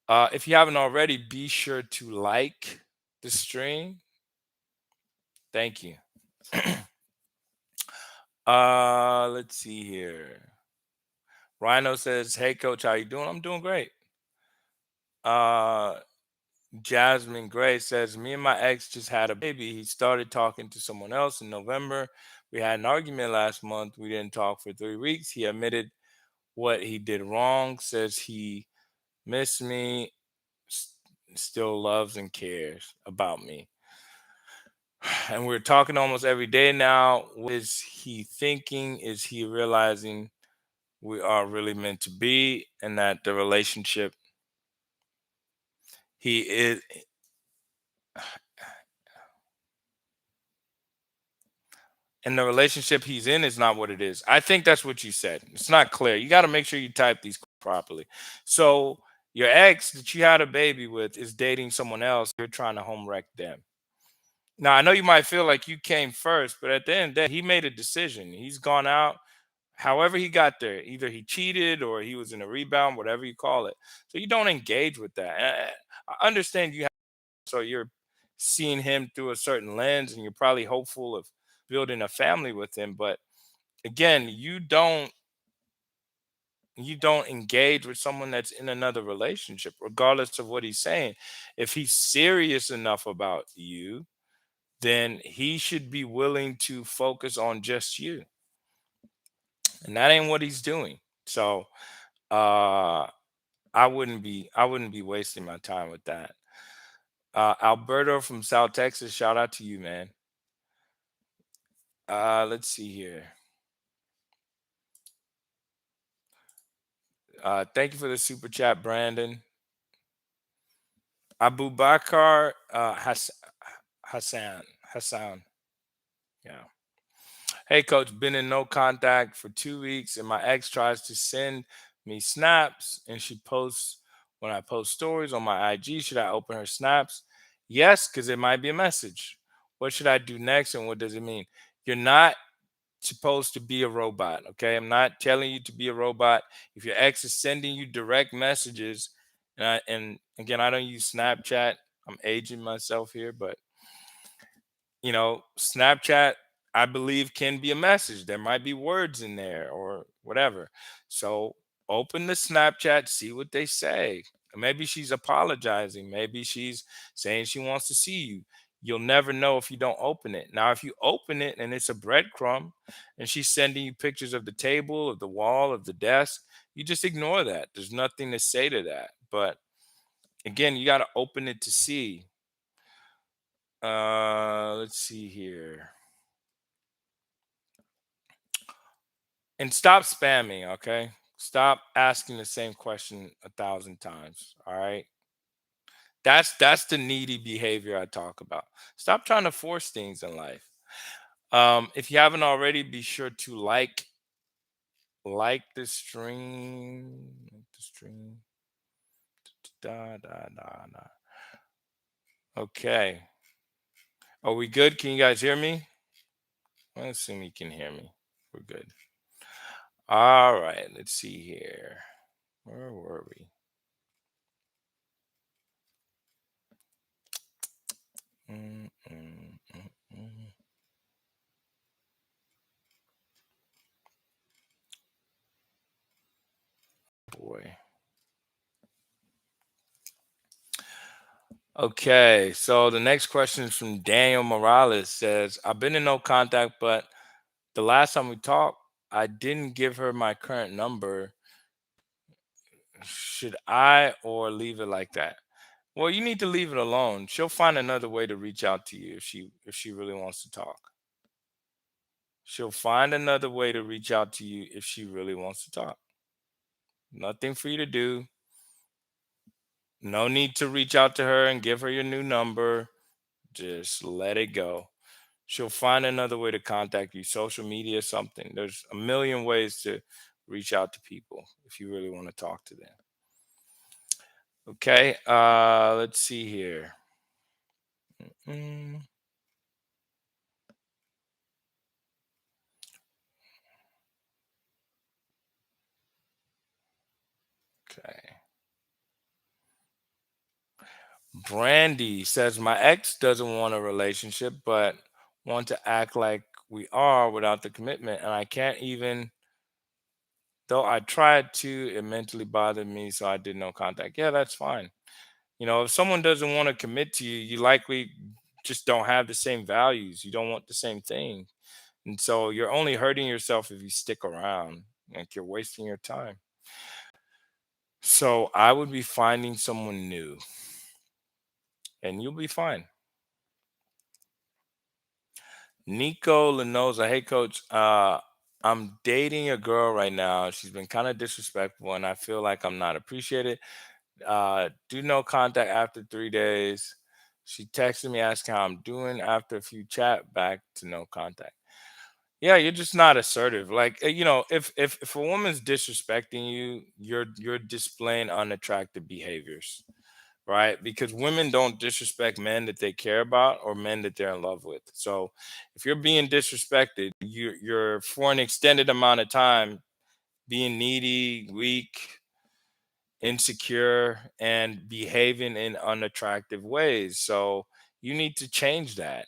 If you haven't already, be sure to like the stream. Thank you. Let's see here. Rhino says, "Hey coach, how you doing? I'm doing great." Uh Jasmine Gray says, "Me and my ex just had a baby. He started talking to someone else in November. We had an argument last month. We didn't talk for 3 weeks. He admitted what he did wrong, says he missed me, s- still loves and cares about me. And we're talking almost every day now. What is he thinking? Is he realizing we are really meant to be, and that the relationship he is and the relationship he's in is not what it is. I think that's what you said. It's not clear. You got to make sure you type these properly. So your ex that you had a baby with is dating someone else. You're trying to home wreck them. Now I know you might feel like you came first, but at the end of the day, he made a decision. He's gone out. However he got there, either he cheated or he was in a rebound, whatever you call it. So you don't engage with that. I understand you have, so you're seeing him through a certain lens, and you're probably hopeful of building a family with him. But again, you don't engage with someone that's in another relationship, regardless of what he's saying. If he's serious enough about you, then he should be willing to focus on just you, and that ain't what he's doing. So uh I wouldn't be wasting my time with that. Alberto from South Texas, shout out to you, man. Let's see here. Thank you for the super chat, Brandon. Abu Bakar Hassan. Hassan. Yeah. Hey, coach, been in no contact for 2 weeks, and my ex tries to send me snaps, and she posts when I post stories on my IG. Should I open her snaps? Yes, because it might be a message. What should I do next, and what does it mean? You're not supposed to be a robot, okay? I'm not telling you to be a robot. If your ex is sending you direct messages, and again, I don't use Snapchat. I'm aging myself here, but Snapchat, I believe, can be a message. There might be words in there or whatever. So open the Snapchat, see what they say. Maybe she's apologizing. Maybe she's saying she wants to see you. You'll never know if you don't open it. Now, if you open it and it's a breadcrumb and she's sending you pictures of the table, of the wall, of the desk, you just ignore that. There's nothing to say to that. But again, you got to open it to see. Let's see here. And stop spamming, okay? Stop asking the same question 1,000 times. All right. That's the needy behavior I talk about. Stop trying to force things in life. If you haven't already, be sure to like the stream. Like the stream. Da, da, da, da. Okay. Are we good? Can you guys hear me? I assume you can hear me. We're good. All right. Let's see here. Where were we? Mm, mm, mm, mm. Boy. Okay, so the next question is from Daniel Morales. Says, I've been in no contact, but the last time we talked, I didn't give her my current number. Should I or leave it like that? Well, you need to leave it alone. She'll find another way to reach out to you if she really wants to talk. She'll find another way to reach out to you if she really wants to talk. Nothing for you to do. No need to reach out to her and give her your new number. Just let it go. She'll find another way to contact you, social media, something. There's a million ways to reach out to people if you really want to talk to them. Okay, let's see here. Mm, okay. Brandy says my ex doesn't want a relationship, but want to act like we are without the commitment, and I can't even. Though I tried to, it mentally bothered me, so I did no contact. Yeah, that's fine. If someone doesn't want to commit to you, you likely just don't have the same values. You don't want the same thing. And so you're only hurting yourself if you stick around. Like you're wasting your time. So I would be finding someone new and you'll be fine. Nico Lenoza, hey coach. I'm dating a girl right now. She's been kind of disrespectful, and I feel like I'm not appreciated. Do no contact after 3 days. She texted me asking how I'm doing. After a few chat, back to no contact. Yeah, you're just not assertive. Like if a woman's disrespecting you, you're displaying unattractive behaviors, right? Because women don't disrespect men that they care about or men that they're in love with. So if you're being disrespected, you're for an extended amount of time being needy, weak, insecure, and behaving in unattractive ways. So you need to change that.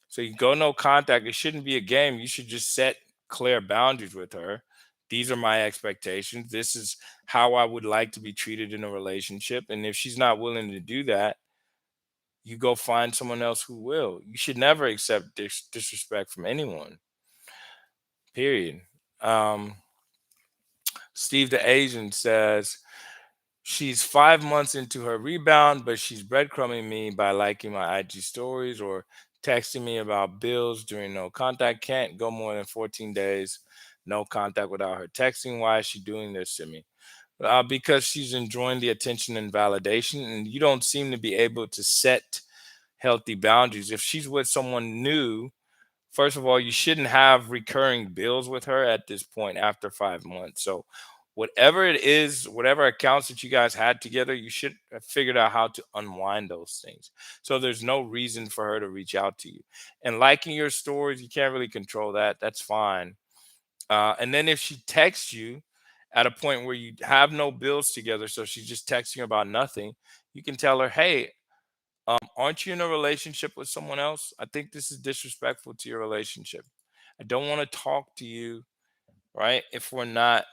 So you go no contact. It shouldn't be a game. You should just set clear boundaries with her. These are my expectations. This is how I would like to be treated in a relationship. And if she's not willing to do that, you go find someone else who will. You should never accept disrespect from anyone. Period. Um, Steve the Asian says she's 5 months into her rebound, but she's breadcrumbing me by liking my IG stories or texting me about bills during no contact. Can't go more than 14 days, no contact without her texting. Why is she doing this to me? Because she's enjoying the attention and validation, and you don't seem to be able to set healthy boundaries. If she's with someone new, first of all, you shouldn't have recurring bills with her at this point after 5 months. So, whatever it is, whatever accounts that you guys had together, you should have figured out how to unwind those things. So, there's no reason for her to reach out to you. And liking your stories, you can't really control that. That's fine. And then if she texts you at a point where you have no bills together, so she's just texting you about nothing, you can tell her, hey, aren't you in a relationship with someone else? I think this is disrespectful to your relationship. I don't want to talk to you, right? If we're not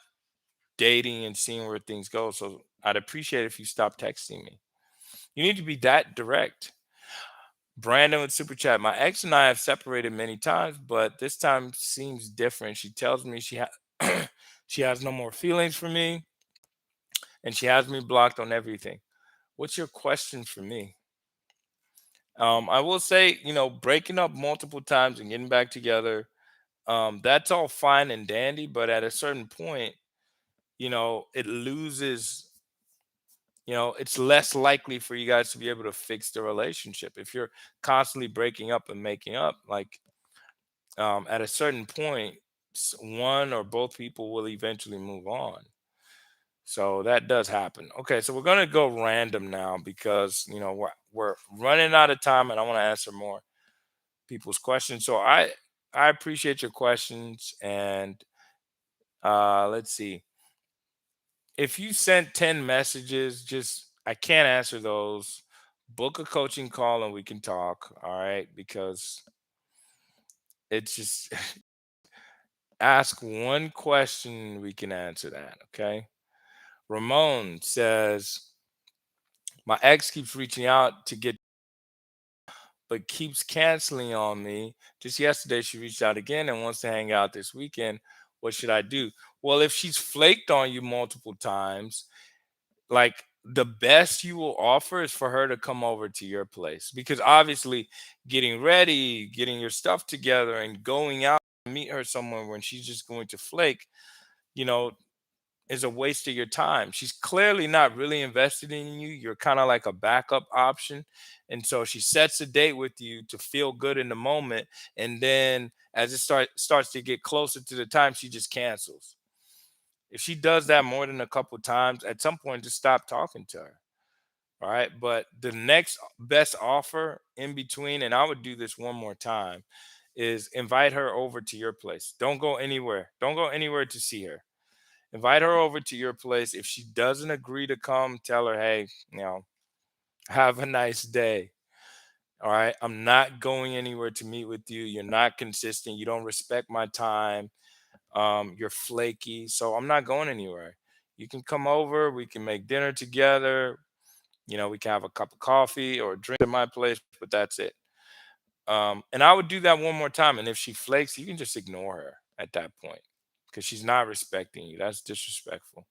dating and seeing where things go. So I'd appreciate if you stop texting me. You need to be that direct. Brandon with Super Chat. My ex and I have separated many times, but this time seems different. She tells me she has no more feelings for me and she has me blocked on everything. What's your question for me? I will say, breaking up multiple times and getting back together, that's all fine and dandy, but at a certain point, it loses, it's less likely for you guys to be able to fix the relationship. If you're constantly breaking up and making up, like at a certain point, one or both people will eventually move on. So that does happen. Okay, so we're gonna go random now because we're running out of time and I want to answer more people's questions. So I appreciate your questions and let's see. If you sent 10 messages, just I can't answer those. Book a coaching call and we can talk, all right? Because it's just ask one question, we can answer that, okay? Ramon says, my ex keeps reaching out to get but keeps canceling on me. Just yesterday, she reached out again and wants to hang out this weekend. What should I do? Well, if she's flaked on you multiple times, like the best you will offer is for her to come over to your place because obviously getting ready, getting your stuff together, and going out to meet her somewhere when she's just going to flake, you know, is a waste of your time. She's clearly not really invested in you. You're kind of like a backup option. And so she sets a date with you to feel good in the moment. And then as it starts to get closer to the time, she just cancels. If she does that more than a couple times, at some point, just stop talking to her. All right. But the next best offer in between, and I would do this one more time, is invite her over to your place. Don't go anywhere. Don't go anywhere to see her. Invite her over to your place. If she doesn't agree to come, tell her, hey, have a nice day. All right. I'm not going anywhere to meet with you. You're not consistent. You don't respect my time. You're flaky. So I'm not going anywhere. You can come over. We can make dinner together. We can have a cup of coffee or a drink at my place, but that's it. And I would do that one more time. And if she flakes, you can just ignore her at that point because she's not respecting you. That's disrespectful.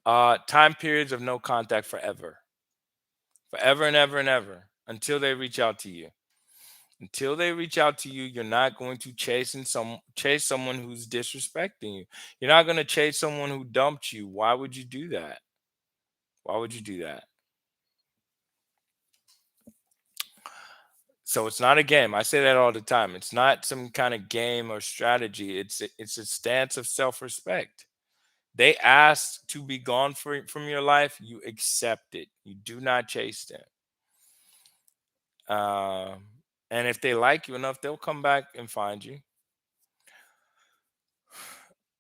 Time periods of no contact forever, forever and ever and ever until they reach out to you. Until they reach out to you, you're not going to chase someone who's disrespecting you. You're not going to chase someone who dumped you. Why would you do that? Why would you do that? So it's not a game. I say that all the time. It's not some kind of game or strategy. It's a stance of self-respect. They ask to be gone from your life, you accept it. You do not chase them. Um, and if they like you enough, they'll come back and find you.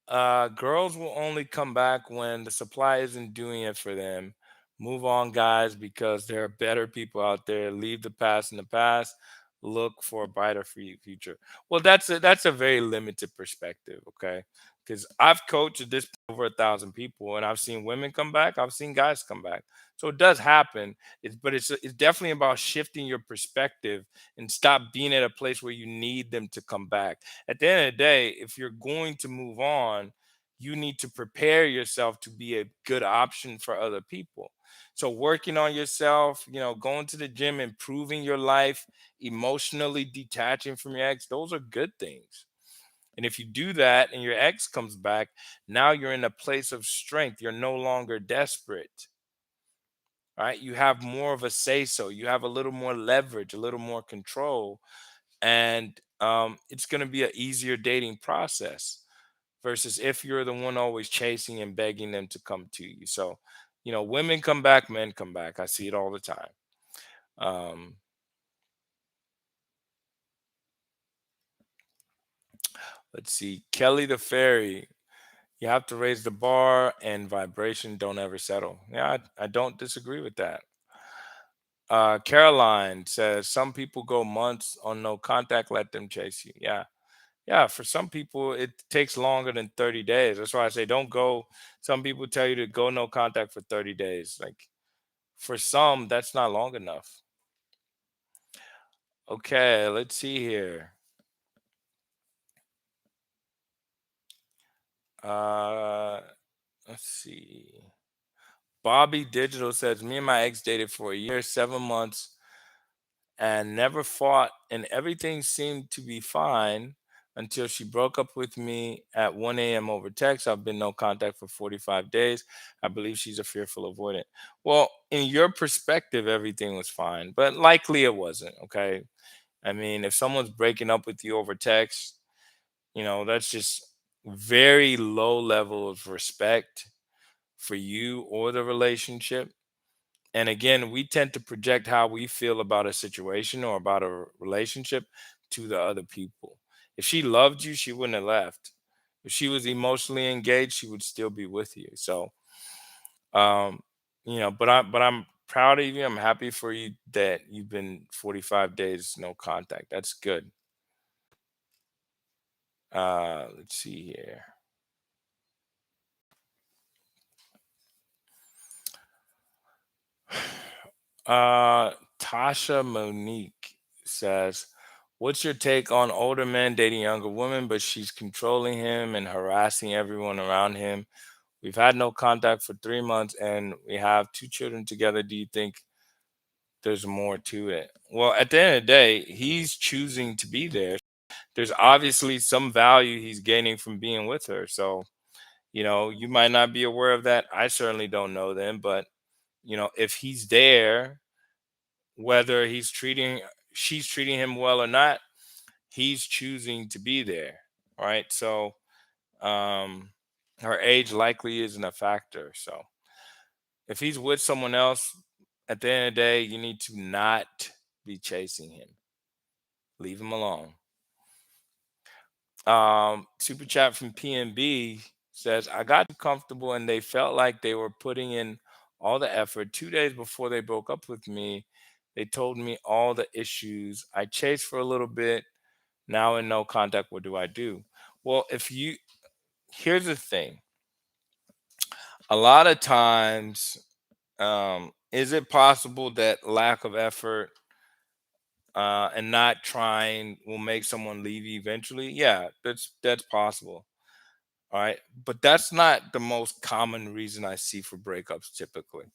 Girls will only come back when the supply isn't doing it for them. Move on, guys, because there are better people out there. Leave the past in the past. Look for a brighter future. Well, that's a very limited perspective, okay? Because I've coached at this over 1,000 people, and I've seen women come back. I've seen guys come back. So it does happen. It's definitely about shifting your perspective and stop being at a place where you need them to come back. At the end of the day, if you're going to move on, you need to prepare yourself to be a good option for other people. So working on yourself, going to the gym, improving your life, emotionally detaching from your ex, those are good things. And if you do that and your ex comes back, now you're in a place of strength. You're no longer desperate, right? You have more of a say so. You have a little more leverage, a little more control, and it's going to be an easier dating process versus if you're the one always chasing and begging them to come to you. So, women come back, men come back. I see it all the time. Um, let's see, Kelly the Fairy. You have to raise the bar and vibration don't ever settle. Yeah, I don't disagree with that. Caroline says some people go months on no contact, let them chase you. Yeah. Yeah, for some people it takes longer than 30 days. That's why I say don't go. Some people tell you to go no contact for 30 days. Like for some, that's not long enough. Okay, let's see here. Uh let's see. Bobby Digital says me and my ex dated for a year, 7 months, and never fought, and everything seemed to be fine until she broke up with me at 1 a.m. over text. I've been no contact for 45 days. I believe she's a fearful avoidant. Well, in your perspective, everything was fine, but likely it wasn't. Okay. I mean, if someone's breaking up with you over text, that's just very low level of respect for you or the relationship. And again, we tend to project how we feel about a situation or about a relationship to the other people. If she loved you, she wouldn't have left. If she was emotionally engaged, she would still be with you. So, um, but I'm proud of you. I'm happy for you that you've been 45 days no contact. That's good. Let's see here. Uh, Tasha Monique says, "What's your take on older men dating younger women, but she's controlling him and harassing everyone around him? We've had no contact for 3 months and we have two children together. Do you think there's more to it?" Well, at the end of the day, he's choosing to be there. There's obviously some value he's gaining from being with her. So, you might not be aware of that. I certainly don't know them, but if he's there, whether she's treating him well or not, he's choosing to be there, right? So um her age likely isn't a factor. So if he's with someone else, at the end of the day, you need to not be chasing him. Leave him alone. Super chat from PNB says, I got too comfortable and they felt like they were putting in all the effort. 2 days before they broke up with me, they told me all the issues. I chased for a little bit. Now in no contact, what do I do? Well, here's the thing. A lot of times, is it possible that lack of effort and not trying will make someone leave you eventually? Yeah, that's possible. All right. But that's not the most common reason I see for breakups typically.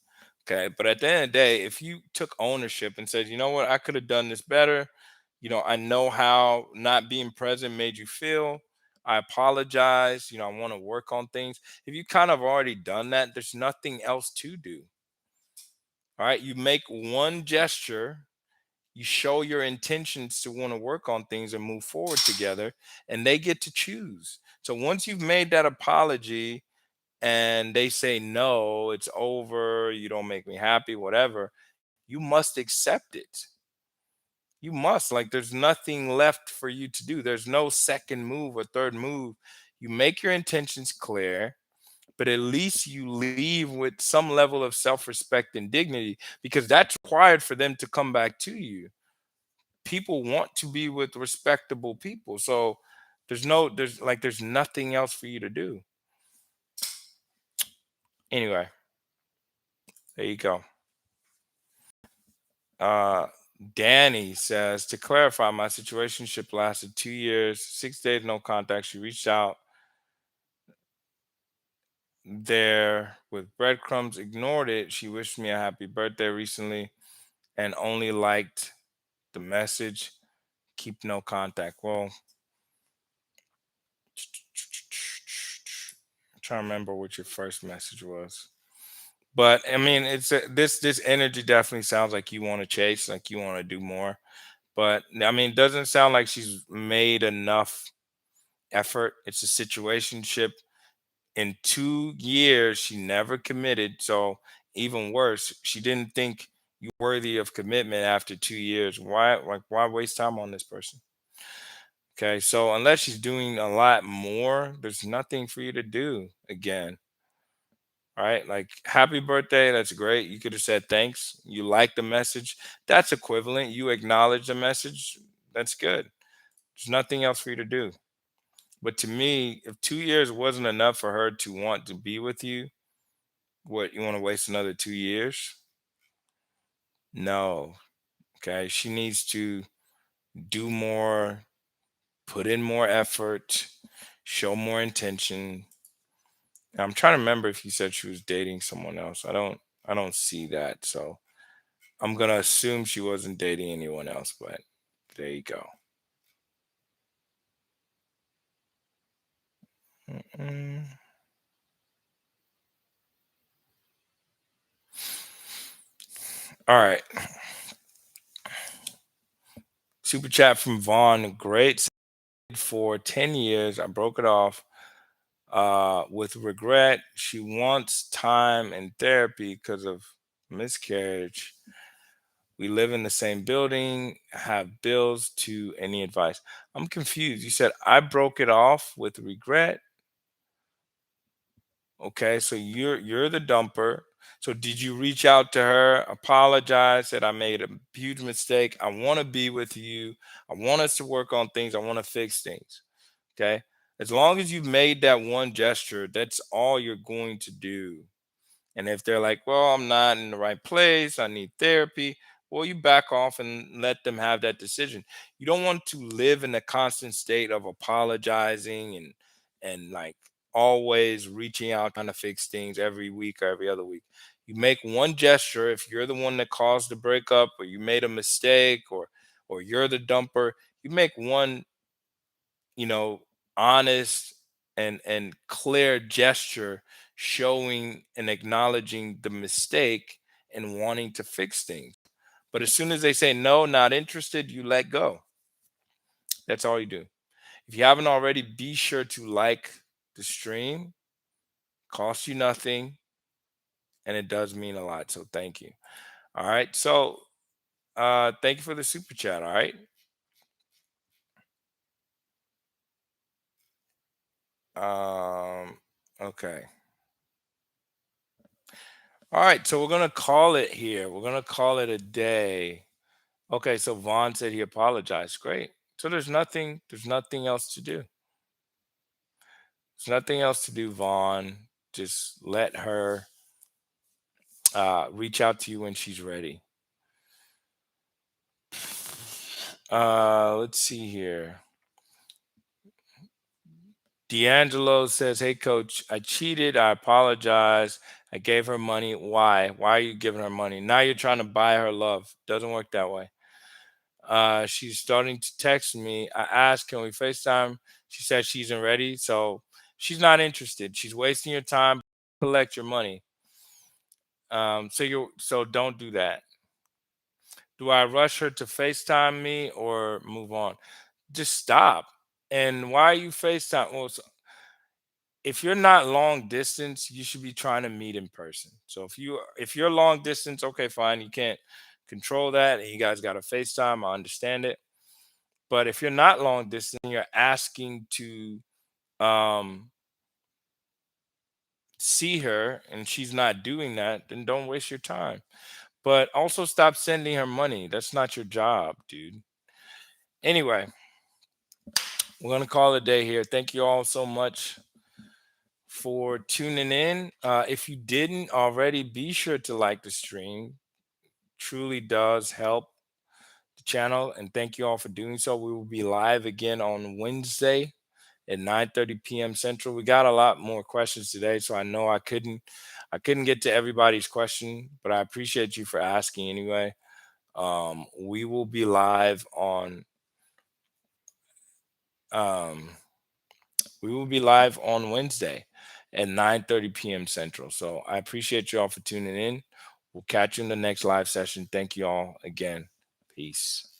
Okay. But at the end of the day, if you took ownership and said, you know what, I could have done this better, I know how not being present made you feel. I apologize. I want to work on things. If you kind of already done that, there's nothing else to do. All right. You make one gesture, you show your intentions to want to work on things and move forward together, and they get to choose. So once you've made that apology and they say, no, it's over, you don't make me happy, whatever, you must accept it. You must. Like, there's nothing left for you to do. There's no second move or third move. You make your intentions clear, but at least you leave with some level of self-respect and dignity, because that's required for them to come back to you. People want to be with respectable people. So there's nothing else for you to do. Anyway, there you go. Uh Danny says, to clarify, my situationship lasted 2 years, 6 days, no contact. She reached out there with breadcrumbs, ignored it. She wished me a happy birthday recently and only liked the message. Keep no contact. Well, I'm trying to remember what your first message was. But I mean, this energy definitely sounds like you want to chase, like you want to do more. But I mean, it doesn't sound like she's made enough effort. It's a situationship. In 2 years, she never committed. So even worse, she didn't think you were worthy of commitment after 2 years. Why waste time on this person? Okay, so unless she's doing a lot more, there's nothing for you to do again. Right? Like, happy birthday, that's great. You could have said thanks. You like the message. That's equivalent. You acknowledge the message. That's good. There's nothing else for you to do. But to me, if 2 years wasn't enough for her to want to be with you, what, you want to waste another 2 years? No. Okay. She needs to do more, put in more effort, show more intention. I'm trying to remember if you said she was dating someone else. I don't see that. So I'm gonna assume she wasn't dating anyone else, but there you go. Mm-mm. All right. Super chat from Vaughn. Great. For 10 years, I broke it off with regret. She wants time and therapy because of miscarriage. We live in the same building, have bills to any advice. I'm confused. You said I broke it off with regret. Okay, so you're the dumper. So did you reach out to her, apologize, said I made a huge mistake. I want to be with you. I want us to work on things. I want to fix things. Okay? As long as you've made that one gesture, that's all you're going to do. And if they're like, well, I'm not in the right place, I need therapy, well, you back off and let them have that decision. You don't want to live in a constant state of apologizing and like always reaching out trying to fix things every week or every other week. You make one gesture if you're the one that caused the breakup, or you made a mistake, or you're the dumper. You make one, you know, honest and clear gesture showing and acknowledging the mistake and wanting to fix things. But as soon as they say no, not interested, you let go. That's all you do. If you haven't already, be sure to like the stream. Costs you nothing, and it does mean a lot. So thank you. All right. So thank you for the super chat. All right. Okay. All right, so we're gonna call it here. We're gonna call it a day. Okay, so Vaughn said he apologized. Great. So there's nothing else to do. There's nothing else to do, Vaughn. Just let her reach out to you when she's ready. Let's see here. D'Angelo says, "Hey, coach, I cheated. I apologize. I gave her money. Why? Why are you giving her money? Now you're trying to buy her love. Doesn't work that way. She's starting to text me. I asked, can we FaceTime? She said she isn't ready. So she's not interested. She's wasting your time. Collect your money. So don't do that. Do I rush her to FaceTime me or move on? Just stop. And why are you FaceTime? Well, if you're not long distance, you should be trying to meet in person. So if you're long distance, okay, fine. You can't control that, and you guys got to FaceTime. I understand it. But if you're not long distance, and you're asking to um, see her, and she's not doing that, then don't waste your time. But also stop sending her money. That's not your job, dude. Anyway, we're gonna call it a day here. Thank you all so much for tuning in. If you didn't already, be sure to like the stream. Truly does help the channel, and thank you all for doing so. We will be live again on Wednesday at 9:30 p.m. Central. We got a lot more questions today, so I know I couldn't get to everybody's question, but I appreciate you for asking anyway. We will be live on um, we will be live on Wednesday at 9:30 p.m. Central. So I appreciate you all for tuning in. We'll catch you in the next live session. Thank you all again. Peace.